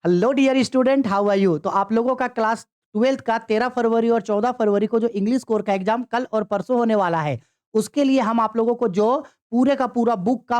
Hello dear student, how are you. तो आप लोगों का क्लास 12th का 13 फरवरी और 14 फरवरी को जो इंग्लिश कोर का एग्जाम कल और परसों होने वाला है, उसके लिए हम आप लोगों को जो पूरे का पूरा बुक का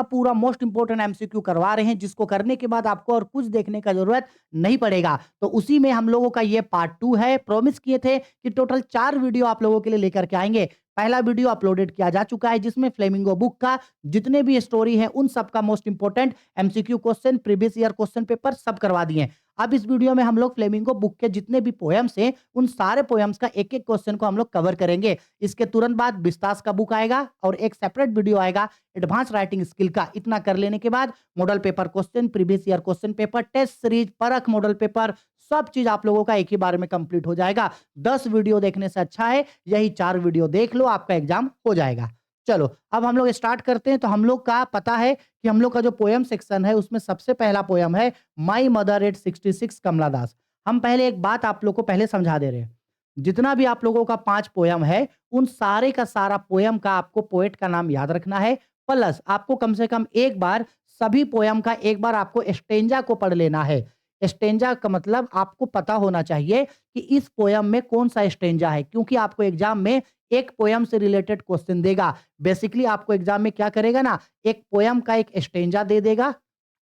पूरा मोस्ट इंपोर्टेंट एमसीक्यू करवा रहे हैं, जिसको करने के बाद आपको और कुछ देखने का जरूरत नहीं पड़ेगा। तो उसी में हम लोगों का ये पार्ट 2 है। प्रॉमिस किए थे कि टोटल 4 वीडियो आप लोगों के लिए लेकर के आएंगे। पहला वीडियो अपलोडेड किया जा चुका है, जिसमें फ्लेमिंगो बुक का जितने भी स्टोरी है उन सब का most important MCQ question, previous year question paper सब करवा दिए। अब इस वीडियो में हम लोग फ्लेमिंगो बुक के जितने भी पोएम्स हैं, उन सारे पोएम्स का एक एक क्वेश्चन को हम लोग कवर करेंगे। इसके तुरंत बाद विस्तास का बुक आएगा और एक सेपरेट वीडियो आएगा एडवांस राइटिंग स्किल का। इतना कर लेने के बाद model paper question, previous year question paper, test series, परख मॉडल पेपर, सब चीज आप लोगों का एक ही बार में कंप्लीट हो जाएगा। 10 वीडियो देखने से अच्छा है यही 4 वीडियो देख लो, आपका एग्जाम हो जाएगा। चलो अब हम लोग स्टार्ट करते हैं। तो हम लोग का पता है कि हम लोग का जो पोएम सेक्शन है, उसमें सबसे पहला पोएम है माई मदर एट 66 कमला दास। हम पहले एक बात आप लोग को पहले समझा दे रहे हैं। जितना भी आप लोगों का 5 पोएम है, उन सारे का सारा पोएम का आपको पोएट का नाम याद रखना है। प्लस आपको कम से कम एक बार सभी पोएम का एक बार आपको स्टेंजा को पढ़ लेना है। स्टेंजा का मतलब आपको पता होना चाहिए कि इस पोएम में कौन सा स्टेंजा है, क्योंकि आपको एग्जाम में एक पोएम से रिलेटेड क्वेश्चन देगा। बेसिकली आपको एग्जाम में क्या करेगा ना, एक पोएम का एक स्टेंजा दे देगा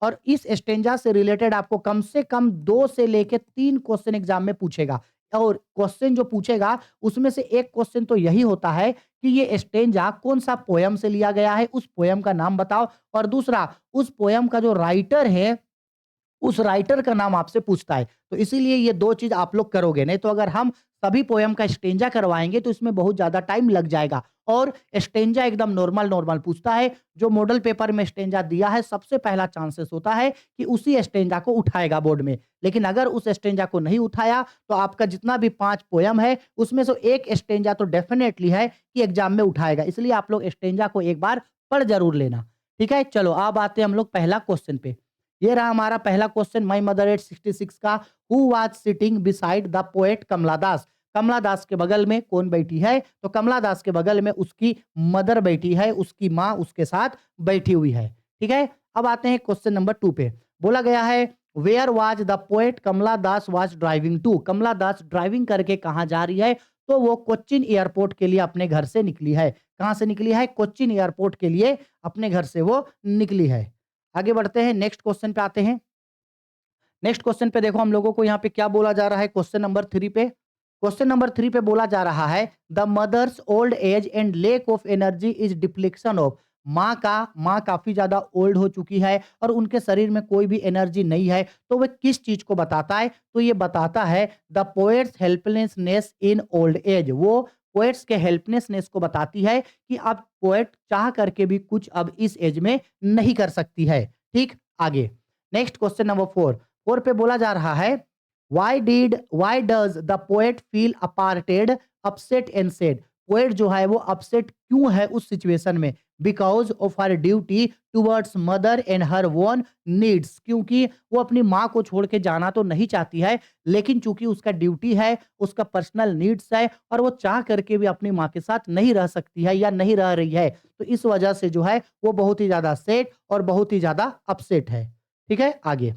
और इस स्टेंजा से रिलेटेड आपको कम से कम 2 से लेके 3 क्वेश्चन एग्जाम में पूछेगा। और क्वेश्चन जो पूछेगा उसमें से एक क्वेश्चन तो यही होता है कि ये स्टेंजा कौन सा पोएम से लिया गया है, उस पोएम का नाम बताओ। और दूसरा, उस पोएम का जो राइटर है, उस राइटर का नाम आपसे पूछता है। तो इसीलिए ये 2 चीज़ आप लोग करोगे, नहीं तो अगर हम सभी पोएम का स्टेंजा करवाएँगे तो इसमें बहुत ज़्यादा टाइम लग जाएगा। और स्टेंजा एकदम नॉर्मल पूछता है। जो मॉडल पेपर में स्टेंजा दिया है, सबसे पहला चांसेस होता है कि उसी स्टेंजा को उठाएगा बोर्ड में। लेकिन अगर उस स्टेंजा को नहीं उठाया तो आपका जितना भी 5 पोएम है, उसमें से एक स्टेंजा तो डेफिनेटली है कि एग्जाम में उठाएगा। इसलिए आप लोग स्टेंजा को एक बार पढ़ ज़रूर लेना। ठीक है? चलो अब आते हैं हम लोग पहला क्वेश्चन पे। ये रहा हमारा पहला क्वेश्चन माई मदर एट 66 का। Who was sitting beside the poet Kamala Das. Kamala Das के बगल में कौन बैठी है? तो कमला दास के बगल में उसकी मदर बैठी है, उसकी माँ उसके साथ बैठी हुई है। ठीक है? अब आते हैं क्वेश्चन नंबर 2 पे। बोला गया है where was the poet Kamala Das was driving to. Kamala Das driving करके कहाँ जा रही है? तो वो कोच्चिन एयरपोर्ट के लिए अपने घर से निकली है। कहाँ से निकली है? कोच्चिन एयरपोर्ट के लिए अपने घर से वो निकली है। आगे बढ़ते हैं, नेक्स्ट क्वेश्चन पे आते हैं। नेक्स्ट क्वेश्चन पे देखो हम लोगों को यहाँ पे क्या बोला जा रहा है क्वेश्चन नंबर 3 पे। क्वेश्चन नंबर 3 पे बोला जा रहा है the mother's old age and lack of energy is depletion of. माँ काफी ज्यादा ओल्ड हो चुकी है और उनके शरीर में कोई भी एनर्जी नहीं है। तो वह किस चीज को बताता है? तो ये बताता है the poets helplessness in old age. वो पोएट्स के हेल्पलेसनेस को बताती है कि अब पोएट चाह करके भी कुछ अब इस एज में नहीं कर सकती है। ठीक, आगे नेक्स्ट क्वेश्चन नंबर 4। 4 पे बोला जा रहा है why does the poet feel apart, upset and sad. Poet जो है वो अपसेट क्यों है उस सिचुएशन में? Because of her duty towards mother and her own needs. क्योंकि वो अपनी माँ को छोड़ के जाना तो नहीं चाहती है, लेकिन चूंकि उसका ड्यूटी है, उसका पर्सनल नीड्स है और वो चाह करके भी अपनी माँ के साथ नहीं रह सकती है या नहीं रह रही है। तो इस वजह से जो है वो बहुत ही ज्यादा सैड और बहुत ही ज्यादा अपसेट है। ठीक है, आगे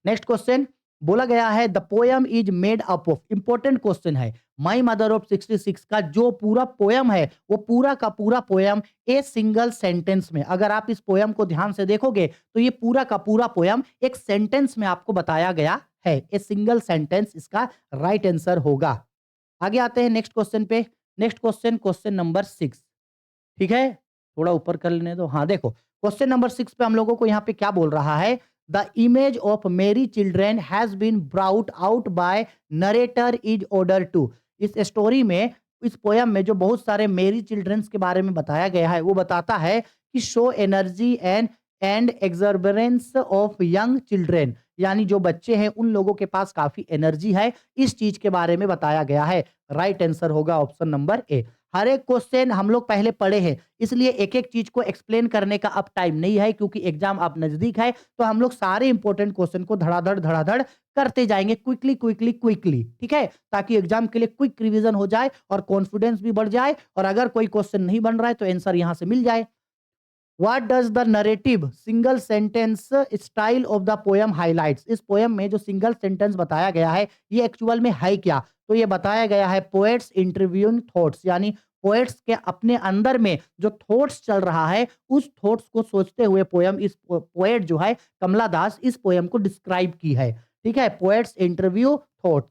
नेक्स्ट क्वेश्चन। बोला गया है the poem is made up of. Important question है। माई मदर ऑफ 66 का जो पूरा पोयम है, वो पूरा का पूरा पोयम ए सिंगल सेंटेंस में, अगर आप इस पोयम को ध्यान से देखोगे तो ये पूरा का पूरा पोयम एक सेंटेंस में आपको बताया गया है। ए सिंगल सेंटेंस इसका राइट आंसर होगा। आगे आते हैं नेक्स्ट क्वेश्चन पे। Next question, question number 6। ठीक है, थोड़ा ऊपर कर लेने दो। हाँ देखो, क्वेश्चन नंबर 6 पे हम लोगों को यहाँ पे क्या बोल रहा है? The image of merry children has been brought out by narrator is order to. इस स्टोरी में, इस पोयम में जो बहुत सारे मेरी चिल्ड्रंस के बारे में बताया गया है, वो बताता है कि show energy and exuberance of young children. यानी जो बच्चे हैं उन लोगों के पास काफी एनर्जी है, इस चीज के बारे में बताया गया है। राइट आंसर होगा ऑप्शन नंबर ए। हर एक क्वेश्चन हम लोग पहले पढ़े हैं, इसलिए एक एक चीज को एक्सप्लेन करने का अब टाइम नहीं है, क्योंकि एग्जाम अब नजदीक है। तो हम लोग सारे इंपॉर्टेंट क्वेश्चन को धड़ाधड़ करते जाएंगे, क्विकली। ठीक है, ताकि एग्जाम के लिए क्विक रिवीजन हो जाए और कॉन्फिडेंस भी बढ़ जाए, और अगर कोई क्वेश्चन नहीं बन रहा है तो आंसर यहां से मिल जाए। What does the narrative single sentence style of the poem highlights? इस पोयम में जो सिंगल सेंटेंस बताया गया है ये एक्चुअल में है क्या? तो ये बताया गया है पोएट्स इंटरव्यूइंग थॉट्स, यानी पोएट्स के अपने अंदर में जो थॉट्स चल रहा है उस थॉट्स को सोचते हुए पोयम इस पोएट जो है कमला दास इस पोयम को डिस्क्राइब की है। ठीक है, poet's interview thoughts,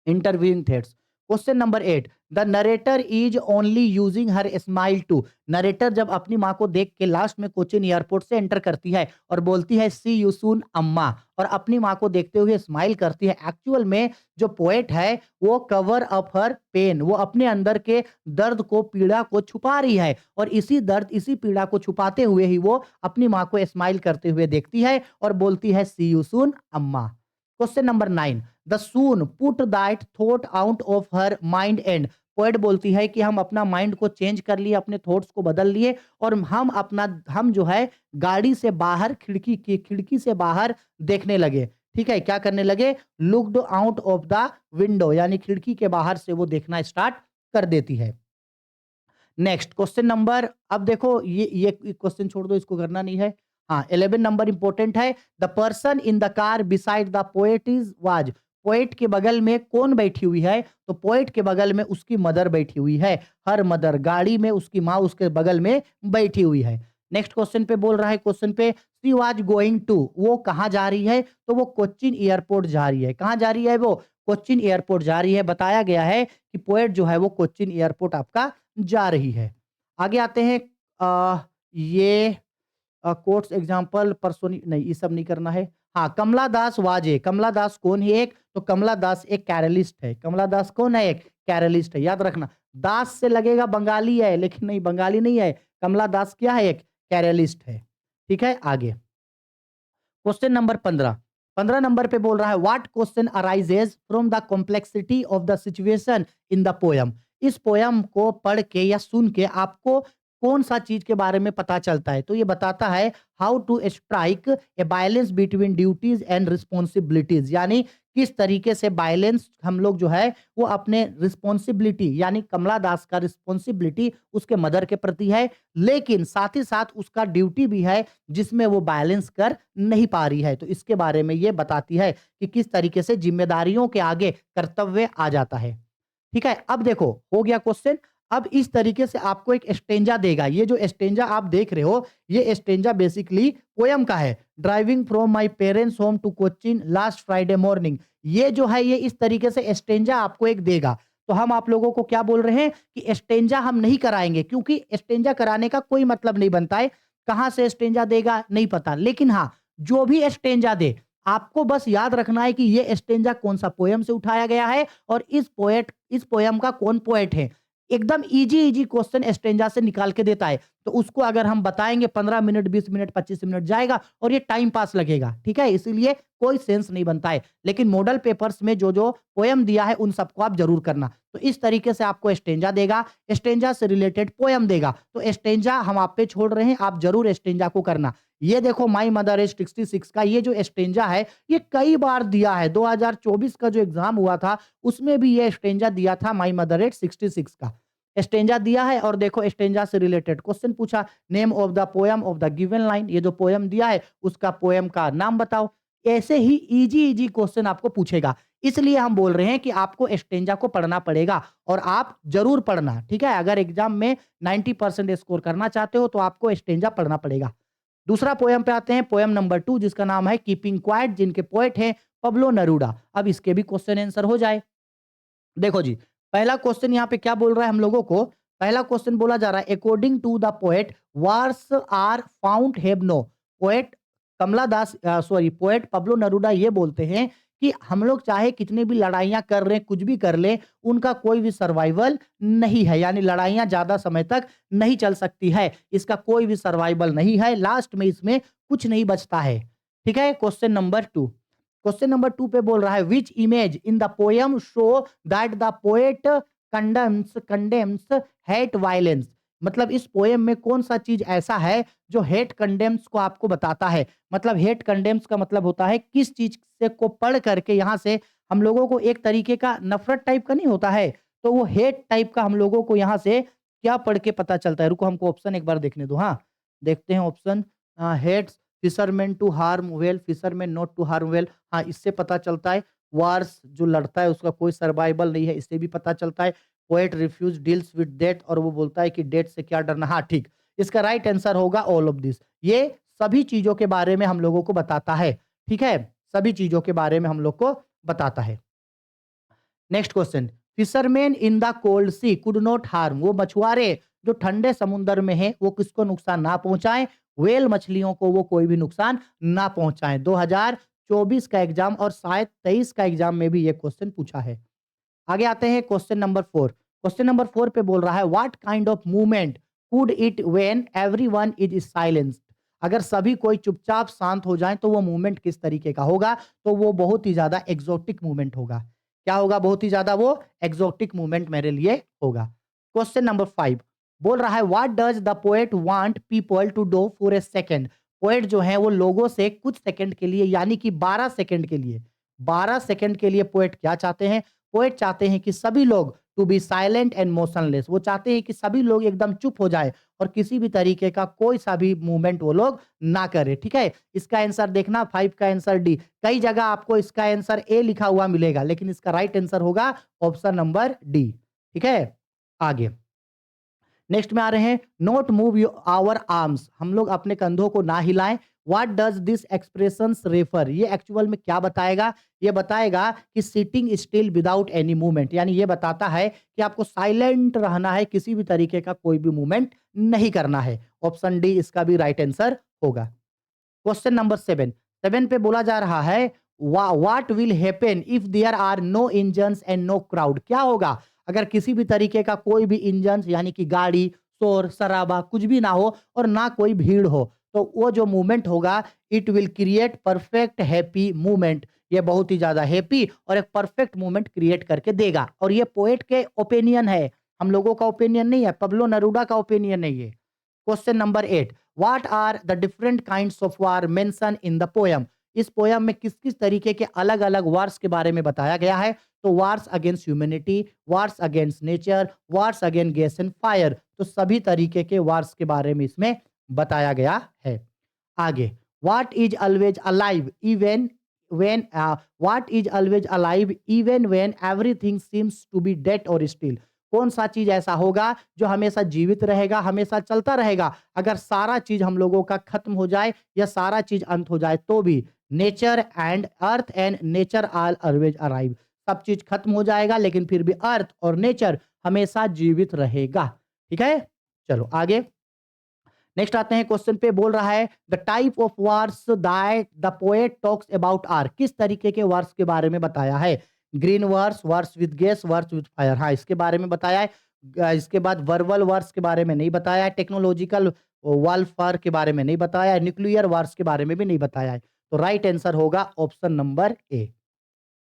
interviewing thoughts. Question number 8, the narrator is only using her smile to. Narrator जब अपनी माँ को देख के लास्ट में कोचीन एयरपोर्ट से एंटर करती है और बोलती है सी यू सून अम्मा, और अपनी माँ को देखते हुए स्माइल करती है, एक्चुअल में जो पोएट है वो कवर अप हर पेन, वो अपने अंदर के दर्द को, पीड़ा को छुपा रही है, और इसी दर्द इसी पीड़ा को छुपाते हुए ही वो अपनी माँ को स्माइल करते हुए देखती है और बोलती है सी यू सून अम्मा। Question number 9, the soon put that thought out of her mind and. Poet बोलती है कि हम अपना माइंड को चेंज कर लिए, अपने थॉट्स को बदल लिए, और हम जो है गाड़ी से बाहर, खिड़की से बाहर देखने लगे। ठीक है, क्या करने लगे? Looked out of the window, यानी खिड़की के बाहर से वो देखना स्टार्ट कर देती है। नेक्स्ट क्वेश्चन नंबर, अब देखो ये क्वेश्चन छोड़ दो, इसको करना नहीं है। हाँ, 11 नंबर इंपॉर्टेंट है। The person in the car beside the poet is was. Poet के बगल में कौन बैठी हुई है? तो पोएट के बगल में उसकी मदर बैठी हुई है। हर मदर, गाड़ी में उसकी माँ उसके बगल में बैठी हुई है। नेक्स्ट क्वेश्चन पे बोल रहा है, क्वेश्चन पे शी वाज गोइंग टू, वो कहाँ जा रही है? तो वो कोच्चिन एयरपोर्ट जा रही है। कहाँ जा रही है वो? कोच्चिन एयरपोर्ट जा रही है। बताया गया है कि पोएट जो है वो कोच्चिन एयरपोर्ट आपका जा रही है। आगे आते हैं, ये कोट्स एग्जांपल पर्सोनी नहीं, ये सब नहीं करना है। हाँ, कमला दास वाजे, कमला दास कौन है? एक तो कमला दास एक कैरलिस्ट है। कमला दास कौन है? एक कैरलिस्ट है, याद रखना। दास से लगेगा बंगाली है, लेकिन नहीं, बंगाली नहीं है। कमला दास क्या है? एक कैरलिस्ट है। ठीक है, आगे क्वेश्चन नंबर 15, 15 नंबर पे बोल रहा है what question arises from the complexity of the situation in the poem. इस पोयम को पढ़ के या सुन के आपको कौन सा चीज के बारे में पता चलता है? तो ये बताता है how to strike a balance between duties and responsibilities, यानी किस तरीके से बैलेंस हम लोग जो है वो अपने रिस्पॉन्सिबिलिटी, यानी कमला दास का रिस्पॉन्सिबिलिटी उसके मदर के प्रति है, लेकिन साथ ही साथ उसका ड्यूटी भी है जिसमें वो बैलेंस कर नहीं पा रही है। तो इसके बारे में ये बताती है कि किस तरीके से जिम्मेदारियों के आगे कर्तव्य आ जाता है। ठीक है, अब देखो हो गया क्वेश्चन। अब इस तरीके से आपको एक स्टेंजा देगा। ये जो स्टेंजा आप देख रहे हो ये स्टेंजा बेसिकली पोयम का है। Driving from my parents home to Cochin last Friday morning, ये जो है ये इस तरीके से स्टेंजा आपको एक देगा। तो हम आप लोगों को क्या बोल रहे हैं कि स्टेंजा हम नहीं कराएंगे, क्योंकि स्टेंजा कराने का कोई मतलब नहीं बनता है। कहां से स्टेंजा देगा नहीं पता, लेकिन हाँ, जो भी स्टेंजा दे आपको बस याद रखना है कि ये स्टेंजा कौन सा पोयम से उठाया गया है और इस पोयम का कौन पोएट है। एकदम इजी क्वेश्चन स्टेंजा से निकाल के देता है। तो उसको अगर हम बताएंगे 15 मिनट, 20 मिनट, 25 मिनट जाएगा और ये टाइम पास लगेगा। ठीक है, इसीलिए कोई सेंस नहीं बनता है। लेकिन मॉडल पेपर्स में जो जो पोयम दिया है उन सबको आप जरूर करना। तो इस तरीके से आपको स्टेंजा देगा, स्टेंजा से रिलेटेड पोयम देगा। तो स्टेंजा हम आप पे छोड़ रहे हैं, आप जरूर स्टेंजा को करना। ये देखो माई मदर एज 66 का ये जो स्टेंजा है ये कई बार दिया है। 2024 का जो एग्जाम हुआ था उसमें भी ये स्टेंजा दिया था, माई मदर एज 66 का स्टेंजा दिया है। और देखो स्टेंजा से रिलेटेड क्वेश्चन पूछा, name of the poem of the given line, ये जो पोयम दिया है उसका पोयम का नाम बताओ। ऐसे ही इजी क्वेश्चन आपको पूछेगा। इसलिए हम बोल रहे हैं कि आपको स्टेंजा को पढ़ना पड़ेगा और आप जरूर पढ़ना। ठीक है, अगर एग्जाम में 90% स्कोर करना चाहते हो तो आपको स्टेंजा पढ़ना पड़ेगा। दूसरा पोयम पे आते हैं, पोयम नंबर 2 जिसका नाम है कीपिंग क्वाइट, जिनके पोएट हैं पब्लो नेरूदा। अब इसके भी क्वेश्चन आंसर हो जाए। देखो जी, पहला क्वेश्चन यहाँ पे क्या बोल रहा है हम लोगों को? पहला क्वेश्चन बोला जा रहा है according to the poet wars are found have no. Poet poet Pablo Neruda ये बोलते हैं कि हम लोग चाहे कितने भी लड़ाइयां कर रहे हैं, कुछ भी कर ले, उनका कोई भी सर्वाइवल नहीं है, यानी लड़ाइयां ज्यादा समय तक नहीं चल सकती है, इसका कोई भी सर्वाइवल नहीं है, लास्ट में इसमें कुछ नहीं बचता है। ठीक है, क्वेश्चन नंबर 2, क्वेश्चन नंबर 2 पे बोल रहा है which image in the poem show that the poet condemns hate violence. मतलब इस पोयम में कौन सा चीज ऐसा है जो हेट कंडेम्स को आपको बताता है? मतलब हेट कंडेम्स का मतलब होता है किस चीज से को पढ़ करके यहाँ से हम लोगों को एक तरीके का नफरत टाइप का नहीं होता है, तो वो हेट टाइप का हम लोगों को यहाँ से क्या पढ़ के पता चलता है? रुको हमको ऑप्शन एक बार देखने दो। हाँ, देखते हैं option hates fisherman to harm whale, fisherman not to harm whale. हाँ, इससे पता चलता है। वार्स जो लड़ता है उसका कोई सर्वाइवल नहीं है, इससे भी पता चलता है। Poet refuse deals with death, और वो बोलता है कि डेथ से क्या डरना। हाँ, ठीक। इसका राइट आंसर होगा ऑल ऑफ दिस। ये सभी चीज़ों के बारे में हम लोगों को बताता है, ठीक है? सभी चीज़ों के बारे में हम लोग को बताता है। Next question, fisherman in the cold sea could not harm, वो मछुआरे जो ठंडे समुद्र में हैं वो किसको नुकसान ना पहुंचाएं, व्हेल मछलियों को वो कोई भी नुकसान ना पहुंचाएं। 2024 का एग्जाम और शायद 23 का एग्जाम में भी ये क्वेश्चन पूछा है। आगे आते हैं क्वेश्चन नंबर 4। क्वेश्चन नंबर 4 पे बोल रहा है what kind of movement could it when everyone is silenced, अगर सभी कोई चुपचाप शांत हो जाए तो वो मूवमेंट किस तरीके का होगा? तो वो बहुत ही ज्यादा एक्सोटिक मूवमेंट होगा। क्या होगा? बहुत ही ज्यादा वो एक्सोटिक मूवमेंट मेरे लिए होगा। क्वेश्चन नंबर 5 बोल रहा है what does the poet want people to do for a second, poet जो है वो लोगों से कुछ सेकंड के लिए यानी कि 12 सेकंड के लिए, 12 सेकंड के लिए पोएट क्या चाहते हैं? पोएट चाहते हैं कि सभी लोग to be silent and motionless, वो चाहते हैं कि सभी लोग एकदम चुप हो जाए और किसी भी तरीके का कोई सा भी मूवमेंट वो लोग ना करे, ठीक है? इसका आंसर देखना 5 का आंसर डी। कई जगह आपको इसका आंसर ए लिखा हुआ मिलेगा लेकिन इसका राइट आंसर होगा ऑप्शन नंबर डी, ठीक है? आगे नेक्स्ट में आ रहे हैं नोट मूव आवर आर्म्स, हम लोग अपने कंधों को ना हिलाएं। What does this expressions refer, ये एक्चुअल में क्या बताएगा? ये बताएगा कि sitting still without any movement, यानी ये बताता है कि आपको साइलेंट रहना है, किसी भी तरीके का कोई भी मूवमेंट नहीं करना है। ऑप्शन डी इसका भी राइट आंसर होगा। क्वेश्चन नंबर 7, 7 पे बोला जा रहा है what will happen if there are no engines and no crowd, क्या होगा अगर किसी भी तरीके का कोई भी इंजन यानी कि गाड़ी, शोर शराबा कुछ भी ना हो और ना कोई भीड़ हो, तो वो जो मूवमेंट होगा it will create perfect happy movement, ये बहुत ही ज्यादा हैप्पी और एक परफेक्ट मूवमेंट क्रिएट करके देगा। और ये पोएट के ओपिनियन है, हम लोगों का ओपिनियन नहीं है, पब्लो नेरूदा का ओपिनियन है ये। Question number 8 what are the different kinds of war mention in the poem, इस पोयम में किस किस तरीके के अलग अलग वार्स के बारे में बताया गया है? तो wars against humanity, wars against nature, wars against gas and fire, तो सभी तरीके के वार्स के बारे में इसमें बताया गया है। आगे what is always alive even when what is always alive even when everything seems to be dead और स्टिल, कौन सा चीज ऐसा होगा जो हमेशा जीवित रहेगा, हमेशा चलता रहेगा अगर सारा चीज हम लोगों का खत्म हो जाए या सारा चीज अंत हो जाए तो भी? Nature and earth and nature are always arrive, सब चीज खत्म हो जाएगा लेकिन फिर भी अर्थ और नेचर हमेशा जीवित रहेगा, ठीक है? चलो आगे नेक्स्ट आते हैं क्वेश्चन पे। बोल रहा है the type of wars that the poet talks about are, किस तरीके के वार्स के बारे में बताया है? Green wars, wars with gas, wars with fire, हाँ इसके बारे में बताया है। इसके बाद वर्बल वार्स के बारे में नहीं बताया है, टेक्नोलॉजिकल वारफेयर के बारे में नहीं बताया है, न्यूक्लियर वार्स के बारे में भी नहीं बताया है। तो राइट आंसर होगा ऑप्शन नंबर ए।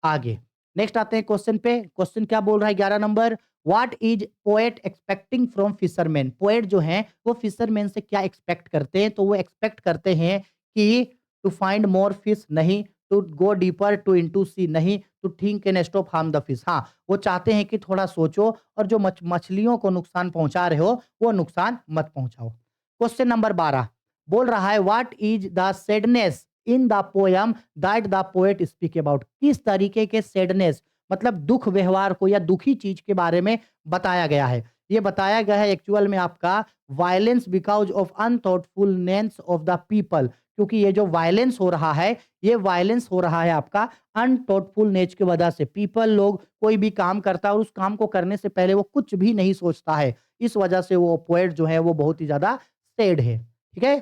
आगे नेक्स्ट आते हैं क्वेश्चन पे। क्वेश्चन क्या बोल रहा है 11 number what is poet expecting from fisherman, poet जो हैं वो फिशरमैन से क्या एक्सपेक्ट करते हैं? तो वो एक्सपेक्ट करते हैं कि टू फाइंड मोर फिश नहीं, to go deeper to into sea नहीं, to think and stop harm the fish, हाँ वो चाहते हैं कि थोड़ा सोचो और जो मछलियों को नुकसान पहुंचा रहे हो वो नुकसान मत पहुंचाओ। क्वेश्चन नंबर 12 बोल रहा है what is the sadness in the poem that the poet speak about, किस तरीके के सैडनेस मतलब दुख व्यवहार को या दुखी चीज के बारे में बताया गया है? ये बताया गया है एक्चुअल में आपका violence because of unthoughtfulness of the people, क्योंकि ये जो वायलेंस हो रहा है ये वायलेंस हो रहा है आपका अनथॉटफुलनेस की वजह से। पीपल लोग कोई भी काम करता है और उस काम को करने से पहले वो कुछ भी नहीं सोचता है, इस वजह से वो पोएट जो है वो बहुत ही ज्यादा सैड है, ठीक है?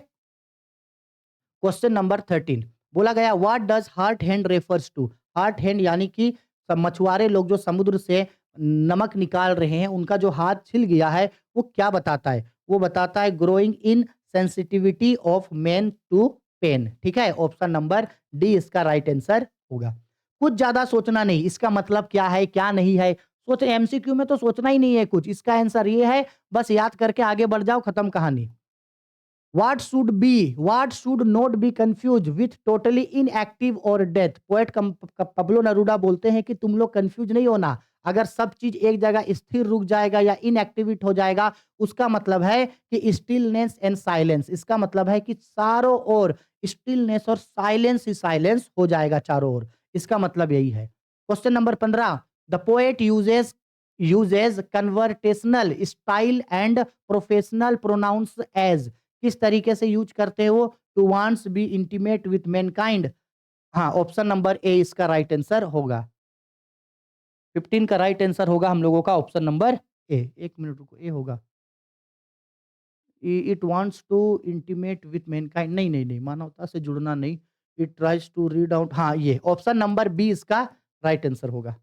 क्वेश्चन नंबर 13 बोला गया what does heart hand refers to, heart hand यानी कि मछुआरे लोग जो समुद्र से नमक निकाल रहे हैं उनका जो हाथ छिल गया है वो क्या बताता है? वो बताता है growing in sensitivity of man to pain, ठीक है? ऑप्शन नंबर डी इसका राइट आंसर होगा। कुछ ज्यादा सोचना नहीं, इसका मतलब क्या है क्या नहीं है, सोच एमसीक्यू में तो सोचना ही नहीं है कुछ, इसका आंसर ये है, बस याद करके आगे बढ़ जाओ, खत्म कहानी। What should not be confused with totally inactive or death, poet Pablo Neruda बोलते हैं कि तुम लोग कंफ्यूज नहीं होना, अगर सब चीज एक जगह स्थिर रुक जाएगा या इनएक्टिवेट हो जाएगा, उसका मतलब है कि स्टिलनेस एंड साइलेंस। इसका मतलब है कि चारों ओर स्टिलनेस और साइलेंस ही साइलेंस हो जाएगा चारों ओर। इसका मतलब यही है। Question number 15, the poet uses conversational style and professional pronouns as. किस तरीके से यूज करते हैं वो? To wants be intimate with mankind. हाँ, ऑप्शन नंबर ए इसका राइट आंसर होगा। 15 का राइट आंसर होगा हम लोगों का ऑप्शन नंबर ए। एक मिनट रुको, ए होगा। It wants to intimate with mankind, नहीं नहीं नहीं, मानवता से जुड़ना नहीं। It tries to read out, हाँ ये ऑप्शन नंबर बी इसका राइट आंसर होगा।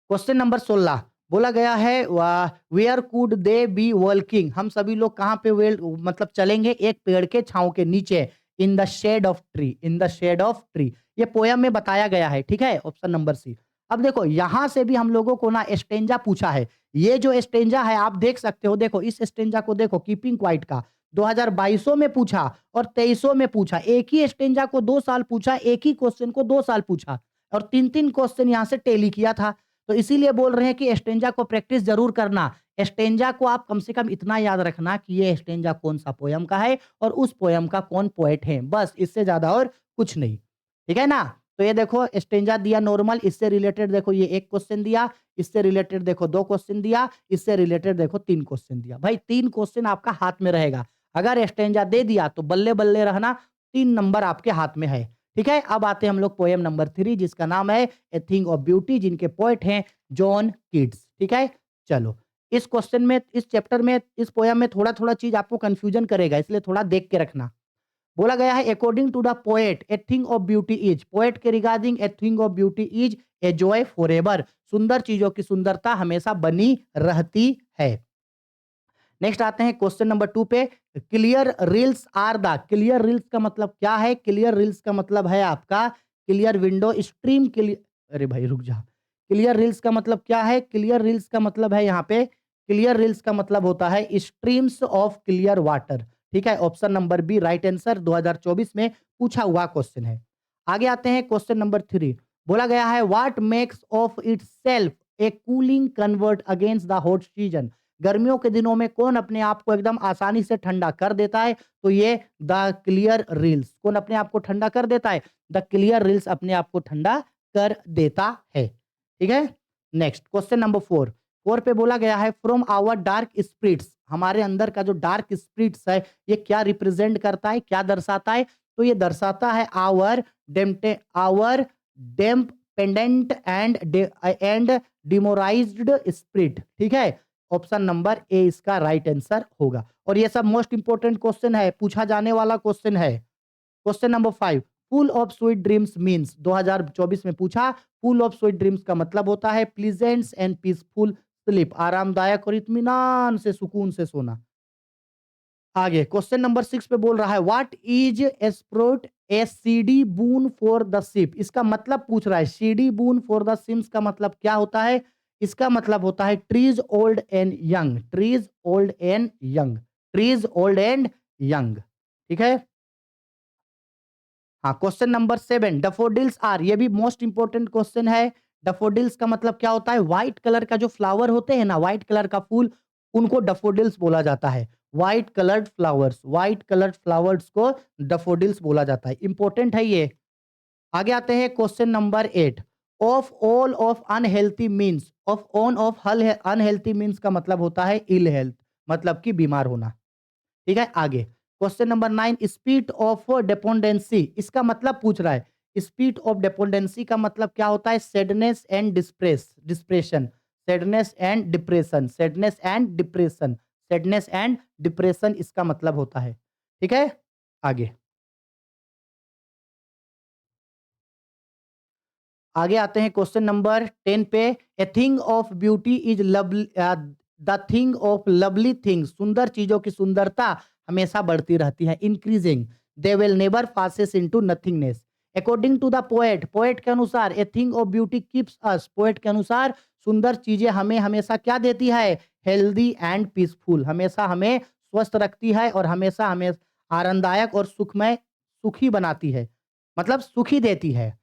क्वेश्चन नंबर 16 बोला गया है where could they be working. हम सभी लोग कहाँ पे वेल मतलब चलेंगे? एक पेड़ के छांव के नीचे। In the shade of tree, in the shade of tree, ये पोयम में बताया गया है। ठीक है, ऑप्शन नंबर सी। अब देखो यहां से भी हम लोगों को ना स्टेंजा पूछा है। ये जो स्टेंजा है आप देख सकते हो, देखो इस स्टेंजा को देखो, कीपिंग क्वाइट का 2022 में पूछा और 23 में पूछा। एक ही स्टेंजा को 2 साल पूछा, एक ही क्वेश्चन को 2 साल पूछा और 3-3 क्वेश्चन यहां से टेली किया था। तो इसीलिए बोल रहे हैं कि स्टेंजा को प्रैक्टिस जरूर करना। स्टेंजा को आप कम से कम इतना याद रखना कि ये स्टेंजा कौन सा पोयम का है और उस पोयम का कौन पोएट है, बस इससे ज्यादा और कुछ नहीं। ठीक है ना? तो ये देखो स्टेंजा दिया नॉर्मल, इससे रिलेटेड देखो ये एक क्वेश्चन दिया, इससे रिलेटेड देखो 2 क्वेश्चन दिया, इससे रिलेटेड देखो 3 क्वेश्चन दिया। भाई 3 क्वेश्चन आपका हाथ में रहेगा। अगर स्टेंजा दे दिया तो बल्ले बल्ले रहना, 3 नंबर आपके हाथ में है। ठीक है, अब आते हैं हम लोग पोएम नंबर 3 जिसका नाम है ए थिंग ऑफ ब्यूटी, जिनके पोएट हैं जॉन कीट्स। ठीक है, चलो इस क्वेश्चन में, इस चैप्टर में, इस पोयम में थोड़ा थोड़ा चीज आपको कंफ्यूजन करेगा, इसलिए थोड़ा देख के रखना। बोला गया है according to the poet a thing of beauty is, poet के regarding a thing of beauty is a joy forever, सुंदर चीजों की सुंदरता हमेशा बनी रहती है। नेक्स्ट आते हैं क्वेश्चन नंबर 2 पे। Clear reels are the, clear reels का मतलब क्या है? क्लियर रील्स का मतलब है आपका क्लियर विंडो स्ट्रीम क्लियर, अरे भाई रुक जा। क्लियर रील्स का मतलब क्या है? क्लियर रील्स का मतलब है यहाँ पे, क्लियर रील्स का मतलब होता है स्ट्रीम्स ऑफ क्लियर वाटर। ठीक है, option number B right answer, 2024 में पूछा हुआ क्वेश्चन है। आगे आते हैं क्वेश्चन नंबर 3। बोला गया है what makes of it self A cooling convert against the hot season. गर्मियों के दिनों में कौन अपने आप को एकदम आसानी से ठंडा कर देता है? तो ये द क्लियर रील्स। कौन अपने आप को ठंडा कर देता है? द क्लियर रील्स अपने आप को ठंडा कर देता है। ठीक है, नेक्स्ट क्वेश्चन नंबर 4 पे बोला गया है फ्रॉम आवर डार्क स्पिरिट्स, हमारे अंदर का जो डार्क स्पिरिट्स है ये क्या रिप्रेजेंट करता है, क्या दर्शाता है? तो ये दर्शाता है our despondent and demoralised spirit. ठीक है, ऑप्शन नंबर ए इसका राइट आंसर होगा। और ये सब मोस्ट इंपोर्टेंट क्वेश्चन है, पूछा जाने वाला क्वेश्चन है। Question number 5, full of sweet dreams means, 2024 में पूछा। फुल ऑफ स्वीट ड्रीम्स का मतलब होता है प्लीजेंट एंड पीसफुल स्लीप, आरामदायक और इत्मीनान से सुकून से सोना। आगे क्वेश्चन नंबर 6 पे बोल रहा है what is sprout a shady boon for the sheep. इसका मतलब पूछ रहा है सीडी बून फॉर द सिम्स का मतलब क्या होता है? इसका मतलब होता है trees old and young, trees old and young, trees old and young. ठीक है, हाँ क्वेश्चन नंबर 7, डैफोडिल्स आर, ये भी मोस्ट इंपोर्टेंट क्वेश्चन है। डैफोडिल्स का मतलब क्या होता है? व्हाइट कलर का जो फ्लावर होते हैं ना, व्हाइट कलर का फूल, उनको डैफोडिल्स बोला जाता है। White coloured flowers, white coloured flowers को डैफोडिल्स बोला जाता है। इंपॉर्टेंट है ये। आगे आते हैं question number 8, of all of unhealthy means, of on off unhealthy means का मतलब होता है इल हेल्थ, मतलब कि बीमार होना। ठीक है, आगे question number 9, speed of dependency, इसका मतलब पूछ रहा है। स्पीड ऑफ डिपेंडेंसी का मतलब क्या होता है? Sadness and depression, sadness and depression, sadness and depression, sadness and depression इसका मतलब होता है। ठीक है, आगे आगे आते हैं क्वेश्चन नंबर 10 पे। A thing of beauty is lovely, the thing of lovely things, सुंदर चीजों की सुंदरता हमेशा बढ़ती रहती है, increasing, they will never passes into nothingness. According to the poet, poet के अनुसार a thing of beauty keeps us, poet के अनुसार सुंदर चीजें हमें हमेशा क्या देती है? हेल्दी एंड पीसफुल, हमेशा हमें स्वस्थ रखती है और हमेशा हमें आरामदायक और सुखमय, सुखी बनाती है, मतलब सुखी देती है।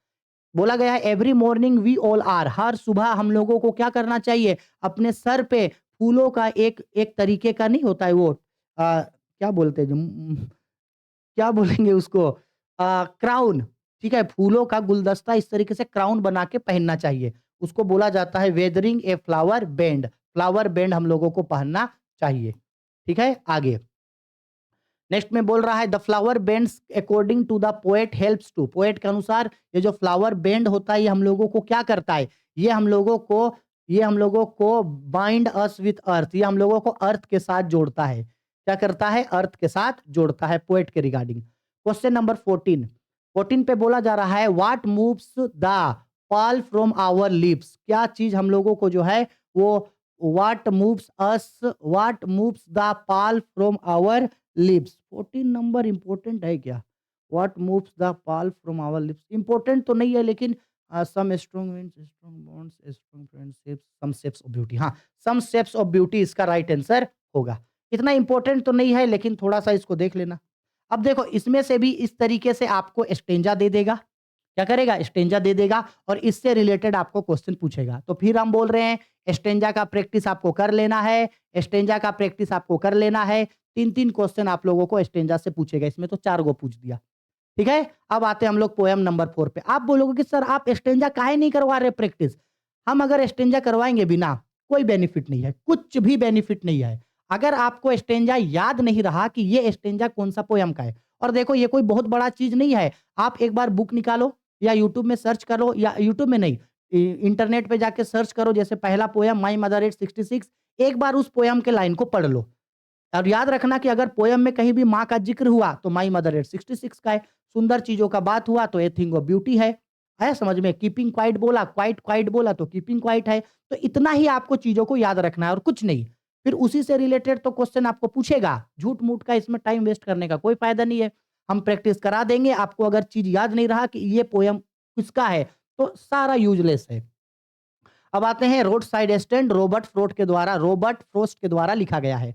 बोला गया है every morning we all are, हर सुबह हम लोगों को क्या करना चाहिए, अपने सर पे फूलों का एक एक तरीके का नहीं होता है वो क्या बोलते हैं क्या बोलेंगे उसको क्राउन, ठीक है? फूलों का गुलदस्ता इस तरीके से क्राउन बना के पहनना चाहिए। उसको बोला जाता है weathering a flower band. Flower band हम लोगों को पहनना चाहिए। ठीक है? आगे नेक्स्ट में बोल रहा है the flower bends according to the poet helps to, poet के अनुसार ये जो फ्लावर बेंड होता है ये हम लोगों को क्या करता है, ये हम लोगों को बाइंड अस विथ अर्थ, ये हम लोगों को अर्थ के साथ जोड़ता है। क्या करता है, अर्थ के साथ जोड़ता है, पोएट के रिगार्डिंग। क्वेश्चन नंबर 14, 14 पे बोला जा रहा है what moves the pall from our lips, क्या चीज हम लोगों को जो है वो what moves the pall from our lips. 14 नंबर इंपॉर्टेंट है क्या? What moves the pall from our lips important तो नहीं है, लेकिन some strong winds, strong bonds, strong friendship, some shapes of beauty, हाँ, सम शेप्स ऑफ ब्यूटी इसका right answer होगा। इतना इंपॉर्टेंट तो नहीं है, लेकिन थोड़ा सा इसको देख लेना। अब देखो इसमें से भी इस तरीके से आपको स्टेंजा दे देगा। क्या करेगा, स्टेंजा दे देगा और इससे रिलेटेड आपको क्वेश्चन पूछेगा। तो फिर हम बोल रहे हैं स्टेंजा का प्रैक्टिस आपको कर लेना है, स्टेंजा का प्रैक्टिस आपको कर लेना है। 3-3 क्वेश्चन आप लोगों को स्टेंजा से पूछेगा, इसमें तो 4 गो पूछ दिया। ठीक है? अब आते हैं हम लोग पोएम नंबर 4 पे। आप बोलोगे कि सर आप स्टेंजा काहे नहीं करवा रहे प्रैक्टिस? हम अगर स्टेंजा करवाएँगे भी ना, कोई बेनिफिट नहीं है, कुछ भी बेनिफिट नहीं है। अगर आपको स्टेंजा याद नहीं रहा कि ये स्टेंजा कौन-सा पोएम का है, और देखो ये कोई बहुत बड़ा चीज़ नहीं है। आप एक बार बुक निकालो या यूट्यूब में सर्च करो, या यूट्यूब में नहीं, इंटरनेट पे जाके सर्च करो, जैसे पहला पोएम माई मदर एट 66, एक बार उस पोएम के लाइन को पढ़ लो। और याद रखना कि अगर पोएम में कहीं भी माँ का ज़िक्र हुआ तो माई मदर एट 66 का है, सुंदर चीज़ों का बात हुआ तो ए थिंग ऑफ ब्यूटी है। आया समझ में? कीपिंग क्वाइट बोला, क्वाइट क्वाइट बोला तो कीपिंग क्वाइट है। तो इतना ही आपको चीज़ों को याद रखना है और कुछ नहीं। फिर उसी से रिलेटेड तो क्वेश्चन आपको पूछेगा। झूठ-मूठ का इसमें टाइम वेस्ट करने का कोई फ़ायदा नहीं है। हम प्रैक्टिस करा देंगे, आपको अगर चीज़ याद नहीं रहा कि ये पोएम किसका है, तो सारा यूज़लेस है। अब आते हैं road side stand Robert frost के द्वारा लिखा गया है।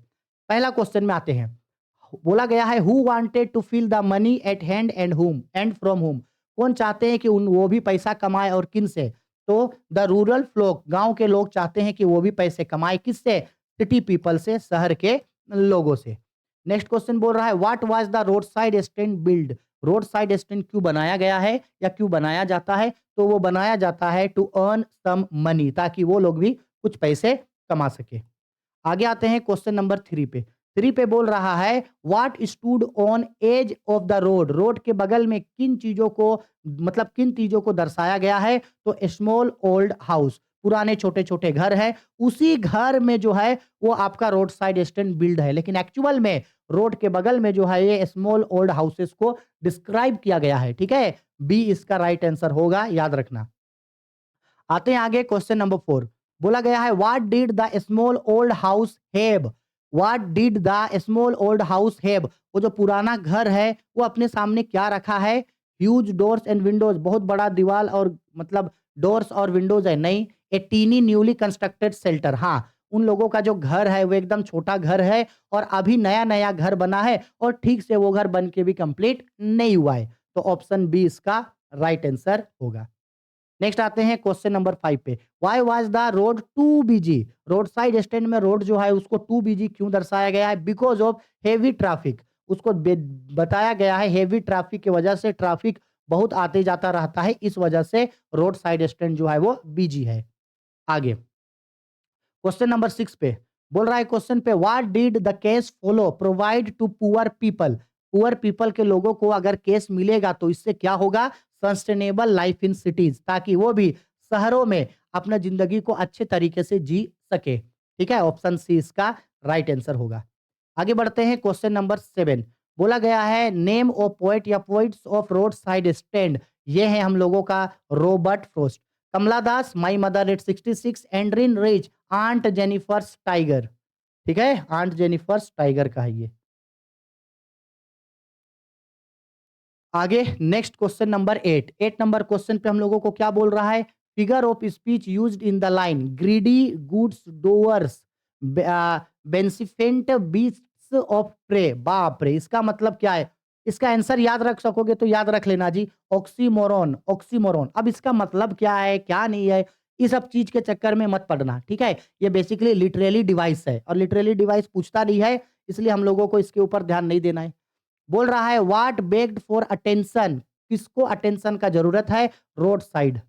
पहला क्वेश्चन में आते हैं। बोला गया है who wanted to feel the money at hand and from home, कौन चाहते हैं कि उन वो भी पैसा कमाए और किन से? तो द रूरल फ्लोक, गांव के लोग चाहते हैं कि वो भी पैसे कमाए, किससे? सिटी पीपल से, शहर के लोगों से। नेक्स्ट क्वेश्चन बोल रहा है what was the road side stand build, road side stand क्यों बनाया गया है या क्यों बनाया जाता है? तो वो बनाया जाता है टू अर्न सम मनी, ताकि वो लोग भी कुछ पैसे कमा सके। आगे आते हैं क्वेश्चन नंबर 3 पे। 3 पे बोल रहा है what stood on edge of the road, road के बगल में किन चीजों को, मतलब किन चीजों को दर्शाया गया है? तो स्मॉल ओल्ड हाउस, पुराने छोटे-छोटे घर हैं, उसी घर में जो है वो आपका रोड साइड स्टैंड बिल्ड है। लेकिन एक्चुअल में रोड के बगल में जो है ये स्मॉल ओल्ड हाउसेस को डिस्क्राइब किया गया है। ठीक है? बी इसका राइट आंसर होगा, याद रखना। आते हैं आगे क्वेश्चन नंबर 4। बोला गया है what did the small old house have, what did the small old house have, वो जो पुराना घर है वो अपने सामने क्या रखा है? ह्यूज डोर्स एंड विंडोज, बहुत बड़ा दीवार और मतलब डोर्स और विंडोज है? नहीं, ए टीनी न्यूली कंस्ट्रक्टेड शेल्टर। हाँ, उन लोगों का जो घर है वो एकदम छोटा घर है और अभी नया-नया घर बना है और ठीक से वो घर बन के भी कंप्लीट नहीं हुआ है। तो ऑप्शन बी इसका राइट आंसर होगा। नेक्स्ट आते हैं क्वेश्चन नंबर 5 पे। Why was the road too busy, road side stand में रोड जो है उसको टू बिजी क्यों दर्शाया गया है? बिकॉज ऑफ हेवी ट्रैफिक, उसको बताया गया है हेवी ट्रैफिक की वजह से, ट्रैफिक बहुत आते जाता रहता है, इस वजह से रोड साइड स्टैंड जो है वो बिजी है। आगे क्वेश्चन नंबर 6 पे बोल रहा है क्वेश्चन पे what did the case follow provide to poor people, poor people के लोगों को अगर केस मिलेगा तो इससे क्या होगा? सस्टेनेबल लाइफ इन सिटीज, ताकि वो भी शहरों में अपना जिंदगी को अच्छे तरीके से जी सके। ठीक है? ऑप्शन सी इसका राइट आंसर होगा। आगे बढ़ते हैं क्वेश्चन नंबर 7। बोला गया है नेम ऑफ पोएट या poets of road side stand, ये है हम लोगों का Robert Frost, Kamala Das, my mother at 66, Adrienne Rich, aunt Jennifer's tiger. ठीक है? आंट जेनिफर्स टाइगर का है ये। आगे next question number 8। 8 number question पे हम लोगों को क्या बोल रहा है? Figure of speech used in the line greedy good doers beneficent beasts of prey, बाप रे, इसका मतलब क्या है? इसका आंसर याद रख सकोगे तो याद रख लेना जी, ऑक्सीमोरॉन, ऑक्सीमोरॉन। अब इसका मतलब क्या है, क्या नहीं है, इस सब चीज के चक्कर में मत पड़ना, ठीक है? ये बेसिकली लिटरेली डिवाइस है और लिटरेली डिवाइस पूछता नहीं है, इसलिए हम लोगों को इसके ऊपर ध्यान नहीं देना है। बोल रहा है व्हाट बेग्ड फॉर अटेंशन, किसको अटेंशन का जरूरत है? रोड साइड,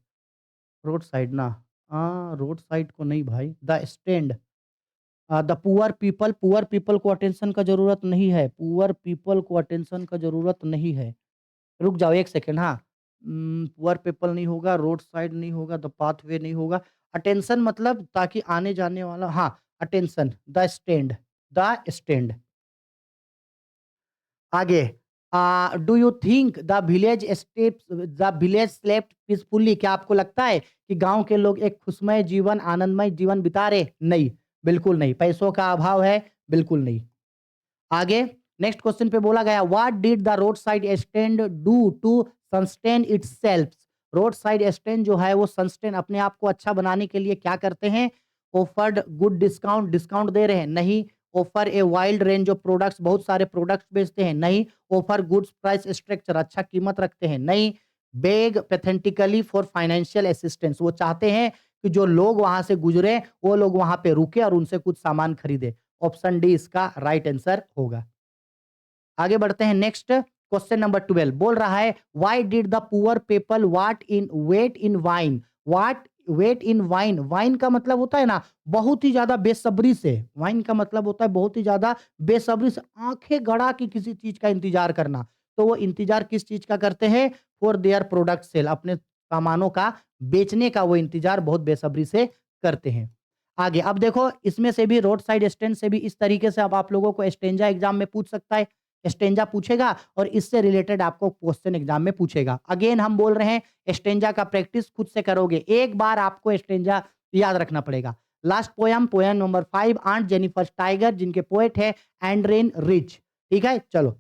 रोड साइड ना, रोड साइड को नहीं भाई, the stand, the poor people को अटेंशन का जरूरत नहीं है, पुअर पीपल को अटेंशन का जरूरत नहीं है। रुक जाओ एक सेकंड, हाँ, पुअर पीपल नहीं होगा, रोड साइड नहीं होगा, द पाथवे नहीं होगा, अटेंशन मतलब ताकि आने जाने वाला, हाँ, attention, the stand, the stand. आगे, do you think the village slept peacefully, क्या आपको लगता है कि गांव के लोग एक खुशमय जीवन, आनंदमय जीवन बिता रहे? नहीं, बिल्कुल नहीं। पैसों का अभाव है? बिल्कुल नहीं। आगे नेक्स्ट क्वेश्चन पे बोला गया what did the road side stand do to sustain itself, road side stand जो है वो सस्टेन, अपने आप को अच्छा बनाने के लिए क्या करते हैं? ऑफर्ड गुड डिस्काउंट, डिस्काउंट दे रहे हैं? नहीं। Offer a wild range of products, बहुत सारे प्रोडक्ट्स बेचते हैं? नहीं। ऑफर गुड्स प्राइस स्ट्रक्चर, अच्छा कीमत रखते हैं? नहीं। बेग पैथेंटिकली फॉर फाइनेंशियल असिस्टेंस, वो चाहते हैं कि जो लोग वहां से गुजरे वो लोग वहां पे रुके और उनसे कुछ सामान खरीदे। ऑप्शन डी इसका राइट आंसर होगा। आगे बढ़ते हैं नेक्स्ट, क्वेश्चन नंबर 12 बोल रहा है why did the poor people wait in wait in wine, wait wait in wine, wine का मतलब होता है ना बहुत ही ज्यादा बेसब्री से, वाइन का मतलब होता है बहुत ही ज्यादा बेसब्री से, आंखें गड़ा के किसी चीज का इंतजार करना। तो वो इंतजार किस चीज का करते हैं? फॉर देयर प्रोडक्ट सेल, अपने सामानों का बेचने का वो इंतजार बहुत बेसब्री से करते हैं। आगे अब देखो, इसमें से भी रोड साइड स्टैंड से भी इस तरीके से अब आप लोगों को स्टेंजा एग्जाम में पूछ सकता है, स्टेंजा पूछेगा और इससे रिलेटेड आपको क्वेश्चन एग्जाम में पूछेगा। अगेन हम बोल रहे हैं स्टेंजा का प्रैक्टिस खुद से करोगे, एक बार आपको स्टेंजा याद रखना पड़ेगा। Last poem, poem number 5, aunt Jennifer tiger, जिनके पोएट है एंड्रेन रिच। ठीक है, चलो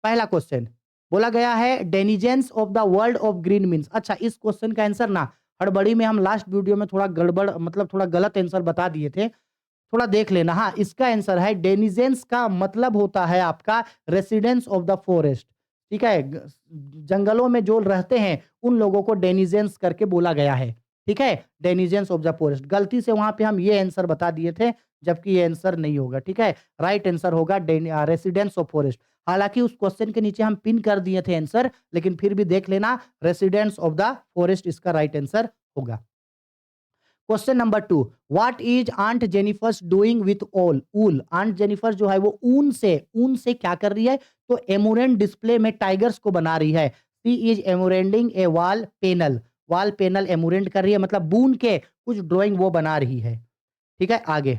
पहला क्वेश्चन बोला गया है denizens of the world of green means. अच्छा, इस क्वेश्चन का आंसर ना हड़बड़ी में हम लास्ट वीडियो में थोड़ा गड़बड़, मतलब थोड़ा गलत आंसर बता दिए थे, थोड़ा देख लेना। हाँ, इसका आंसर है डेनिजेंस का मतलब होता है आपका रेसिडेंस ऑफ द फॉरेस्ट। ठीक है, जंगलों में जो रहते हैं उन लोगों को डेनिजेंस करके बोला गया है। ठीक है, डेनिजेंस ऑफ द फॉरेस्ट, गलती से वहां पे हम ये आंसर बता दिए थे, जबकि ये आंसर नहीं होगा। ठीक है, राइट आंसर होगा रेसिडेंस ऑफ फॉरेस्ट। हालांकि उस क्वेश्चन के नीचे हम पिन कर दिए थे आंसर, लेकिन फिर भी देख लेना, रेसिडेंस ऑफ द फॉरेस्ट इसका राइट आंसर होगा। Question number 2, what is aunt Jennifer's doing with all wool, aunt Jennifer जो है वो ऊन से क्या कर रही है? तो एमोरेंट डिस्प्ले में टाइगर्स को बना रही है। सी इज एमोरेंडिंग ए वॉल पैनल एमोरेंट कर रही है, मतलब बून के कुछ ड्राइंग वो बना रही है। ठीक है, आगे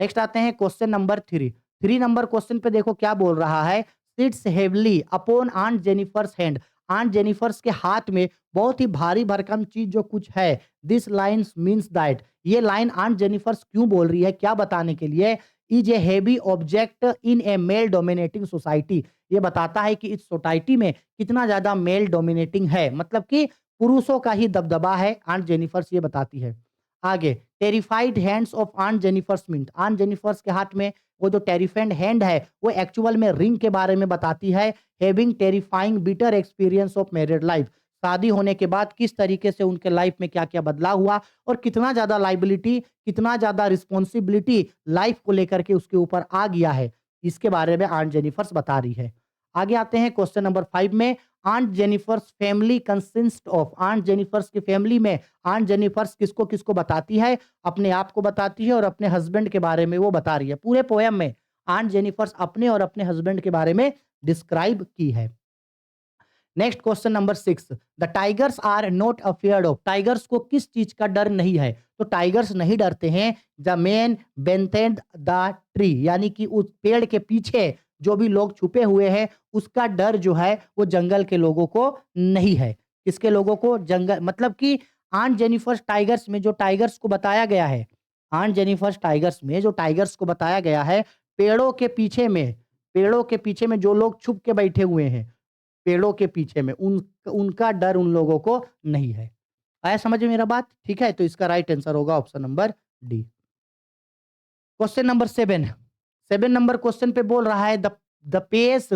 नेक्स्ट आते हैं क्वेश्चन नंबर 3। 3 नंबर क्वेश्चन पे देखो क्या बोल रहा है, sits heavily upon aunt Jennifer's hand, aunt Jennifer's के हाथ में बहुत ही भारी भरकम चीज जो कुछ है। दिस लाइन्स मीन्स दैट, ये लाइन आंट जेनिफर्स क्यों बोल रही है, क्या बताने के लिए? Is a heavy object in A male dominating society, ये बताता है कि इस सोसाइटी में कितना ज्यादा मेल डोमिनेटिंग है, मतलब कि पुरुषों का ही दबदबा है, आंट जेनिफर्स ये बताती है। आगे, terrified hands of aunt Jennifer's mean, aunt Jennifer's के हाथ में वो जो टेरिफाइड हैंड है वो एक्चुअल में रिंग के बारे में बताती है। Having terrifying bitter experience of married life, शादी होने के बाद किस तरीके से उनके लाइफ में क्या क्या बदलाव हुआ और कितना ज्यादा लाइबिलिटी, कितना ज्यादा रिस्पॉन्सिबिलिटी लाइफ को लेकर के उसके ऊपर आ गया है, इसके बारे में आंट जेनिफर्स बता रही है। आगे आते हैं क्वेश्चन नंबर 5 में, aunt Jennifer's family consist of, aunt Jennifer's की फैमिली में आंट जेनिफर्स किसको किसको बताती है? अपने आप को बताती है और अपने हस्बैंड के बारे में वो बता रही है। पूरे पोयम में आंट जेनिफर्स अपने और अपने हस्बैंड के बारे में डिस्क्राइब की है। Next question number 6, the tigers are not afraid of, tigers को किस चीज का डर नहीं है? तो टाइगर्स नहीं डरते हैं द मैन बेंथेड द ट्री, यानी कि उस पेड़ के पीछे जो भी लोग छुपे हुए हैं उसका डर जो है वो जंगल के लोगों को नहीं है। किसके लोगों को? जंगल, मतलब कि आंट जेनिफर्स टाइगर्स में जो टाइगर्स को बताया गया है, आंट जेनिफर्स टाइगर्स में जो टाइगर्स को बताया गया है, पेड़ों के पीछे में, पेड़ों के पीछे में जो लोग छुप के बैठे हुए हैं पेड़ों के पीछे में, उनका डर उन लोगों को नहीं है। आया समझ में मेरा बात? ठीक है, तो इसका राइट आंसर होगा option number D. Question number 7, 7 number question पे बोल रहा है the the peace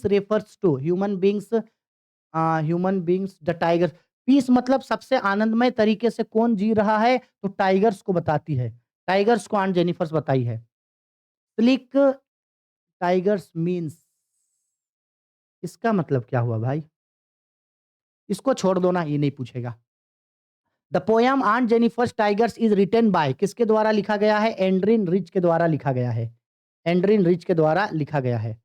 refers to human beings the tiger. Peace मतलब सबसे आनंदमय तरीके से कौन जी रहा है, तो टाइगर्स को बताती है। टाइगर्स को आंट जेनिफर्स बताई है। स्लिक टाइगर्स मीन्स, इसका मतलब क्या हुआ भाई? इसको छोड़ दो ना, ये नहीं पूछेगा। The poem aunt Jennifer's tigers is written by, किसके द्वारा लिखा गया है? एंड्रिन रिच के द्वारा लिखा गया है। एंड्रिन रिच के द्वारा लिखा गया है।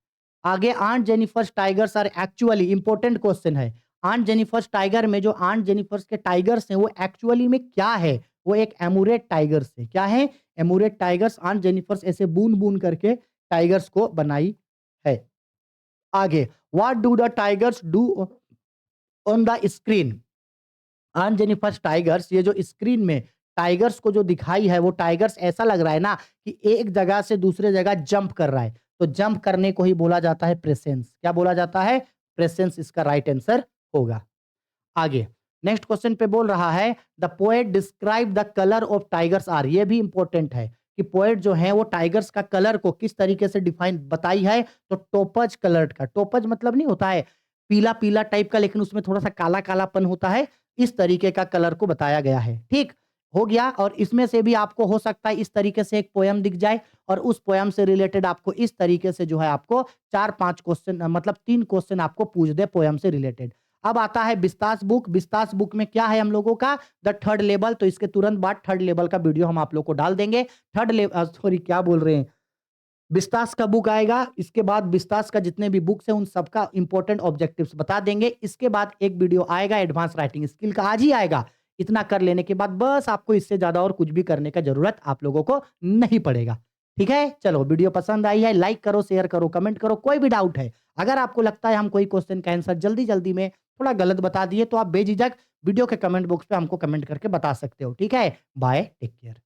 आगे aunt Jennifer's tigers are actually, important question है। आंट जेनिफर्स टाइगर में जो आंट जेनिफर्स के टाइगर्स हैं वो एक्चुअली में क्या है? वो एक एमुरेट टाइगर्स है। क्या है? एमुरेट टाइगर्स। आंट जेनिफर्स ऐसे बून बून करके टाइगर्स को बनाई है। आगे, what do the tigers do on the screen? आन जेनिफर्स टाइगर्स, ये जो स्क्रीन में टाइगर्स को जो दिखाई है, वो टाइगर्स ऐसा लग रहा है ना कि एक जगह से दूसरे जगह जंप कर रहा है। तो जंप करने को ही बोला जाता है प्रेसेंस। क्या बोला जाता है? प्रेसेंस इसका राइट आंसर होगा। आगे नेक्स्ट क्वेश्चन पे बोल रहा है the poet describe the colour of tigers are. ये भी इंपॉर्टेंट है कि पोएट जो है वो टाइगर्स का कलर को किस तरीके से डिफाइन बताई है, तो टोपज कलर्ड का। टोपज मतलब नहीं होता है पीला पीला टाइप का, लेकिन उसमें थोड़ा सा काला कालापन होता है, इस तरीके का कलर को बताया गया है। ठीक हो गया। और इसमें से भी आपको हो सकता है इस तरीके से एक पोयम दिख जाए और उस पोयम से रिलेटेड आपको इस तरीके से जो है आपको 4-5 क्वेश्चन, मतलब 3 क्वेश्चन आपको पूछ दे पोयम से रिलेटेड। अब आता है बिस्तास बुक। बिस्तास बुक में क्या है हम लोगों का? The third level. तो इसके तुरंत बाद थर्ड लेवल का वीडियो हम आप लोग को डाल देंगे। थर्ड लेवल, सॉरी क्या बोल रहे हैं, बिस्तास का बुक आएगा। इसके बाद बिस्तास का जितने भी बुक्स हैं उन सबका इंपॉर्टेंट ऑब्जेक्टिव्स बता देंगे। इसके बाद एक वीडियो आएगा एडवांस राइटिंग स्किल का, आज ही आएगा। इतना कर लेने के बाद बस आपको इससे ज्यादा और कुछ भी करने का जरूरत आप लोगों को नहीं पड़ेगा। ठीक है, चलो वीडियो पसंद आई है, लाइक करो, शेयर करो, कमेंट करो। कोई भी डाउट है, अगर आपको लगता है हम कोई क्वेश्चन का आंसर जल्दी जल्दी में थोड़ा गलत बता दिए, तो आप बेझिझक वीडियो के कमेंट बॉक्स पे हमको कमेंट करके बता सकते हो। ठीक है, बाय, टेक केयर।